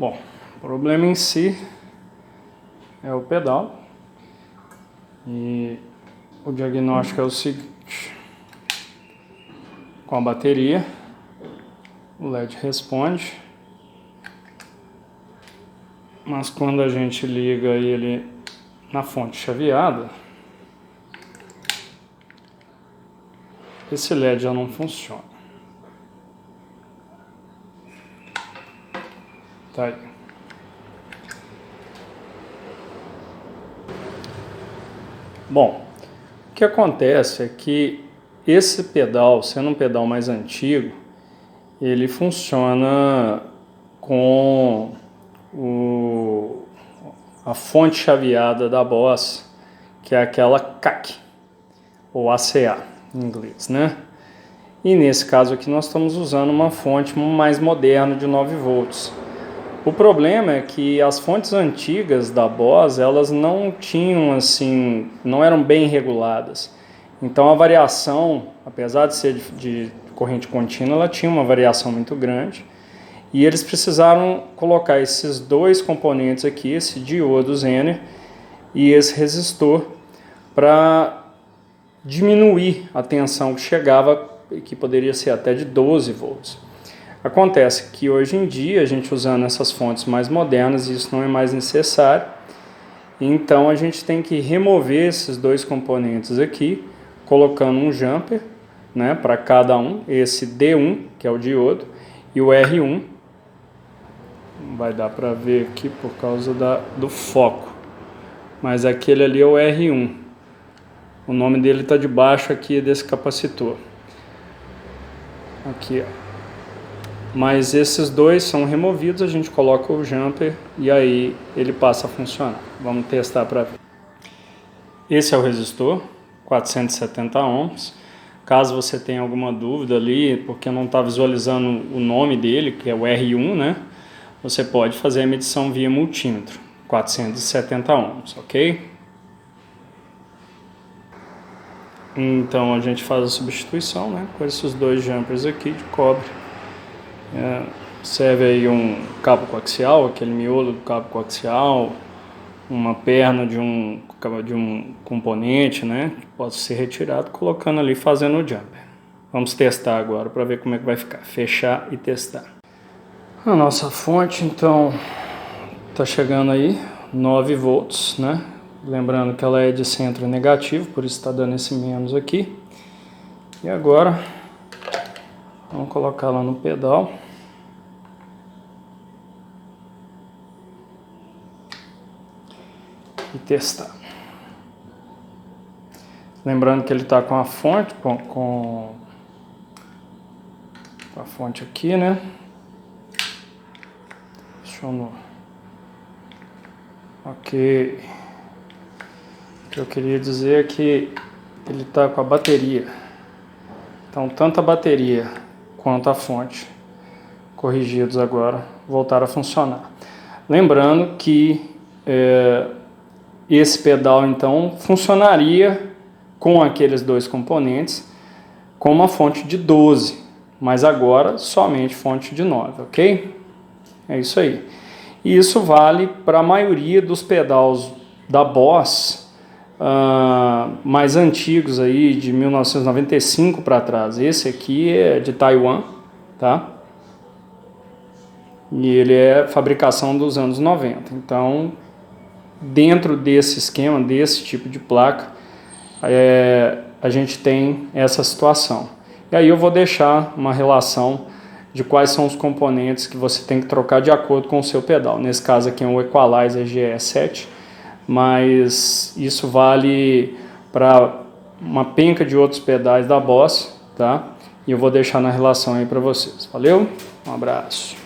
Bom, o problema em si é o pedal e o diagnóstico é o seguinte: com a bateria o LED responde, mas quando a gente liga ele na fonte chaveada, esse LED já não funciona. Tá aí. Bom, o que acontece é que esse pedal, sendo um pedal mais antigo, ele funciona com a fonte chaveada da Boss, que é aquela CAC, ou ACA em inglês, né? E nesse caso aqui nós estamos usando uma fonte mais moderna de 9 volts. O problema é que as fontes antigas da Boss, elas não tinham assim, não eram bem reguladas. Então a variação, apesar de ser de corrente contínua, ela tinha uma variação muito grande. E eles precisaram colocar esses dois componentes aqui, esse diodo Zener e esse resistor, para diminuir a tensão que chegava, que poderia ser até de 12 volts. Acontece que hoje em dia, a gente usando essas fontes mais modernas, isso não é mais necessário. Então a gente tem que remover esses dois componentes aqui, colocando um jumper, né, para cada um, esse D1, que é o diodo, e o R1. Não vai dar para ver aqui por causa do foco, mas aquele ali é o R1. O nome dele está debaixo aqui desse capacitor. Aqui, ó. Mas esses dois são removidos, a gente coloca o jumper e aí ele passa a funcionar. Vamos testar para ver. Esse é o resistor, 470 ohms. Caso você tenha alguma dúvida ali, porque não está visualizando o nome dele, que é o R1, né? Você pode fazer a medição via multímetro, 470 ohms, ok? Então a gente faz a substituição, né, com esses dois jumpers aqui de cobre. Serve aí um cabo coaxial, aquele miolo do cabo coaxial, uma perna de um componente, né, que pode ser retirado, colocando ali, fazendo o jumper. Vamos testar agora para ver como é que vai ficar. Fechar e testar. A nossa fonte, então, está chegando aí, 9 volts, né? Lembrando que ela é de centro negativo, por isso está dando esse menos aqui. E agora, vamos colocar lá no pedal. E testar. Lembrando que ele está com a fonte, com a fonte aqui, né? Ok. O que eu queria dizer é que ele está com a bateria. Então, tanto a bateria quanto a fonte, corrigidos agora, voltaram a funcionar. Lembrando que esse pedal, então, funcionaria com aqueles dois componentes com uma fonte de 12, mas agora somente fonte de 9, ok? É isso aí. E isso vale para a maioria dos pedais da Boss mais antigos aí, de 1995 para trás. Esse aqui é de Taiwan, tá? E ele é fabricação dos anos 90. Então, dentro desse esquema, desse tipo de placa, a gente tem essa situação. E aí eu vou deixar uma relação de quais são os componentes que você tem que trocar de acordo com o seu pedal. Nesse caso aqui é um Equalizer GE7, mas isso vale para uma penca de outros pedais da Boss, tá? E eu vou deixar na relação aí para vocês. Valeu? Um abraço.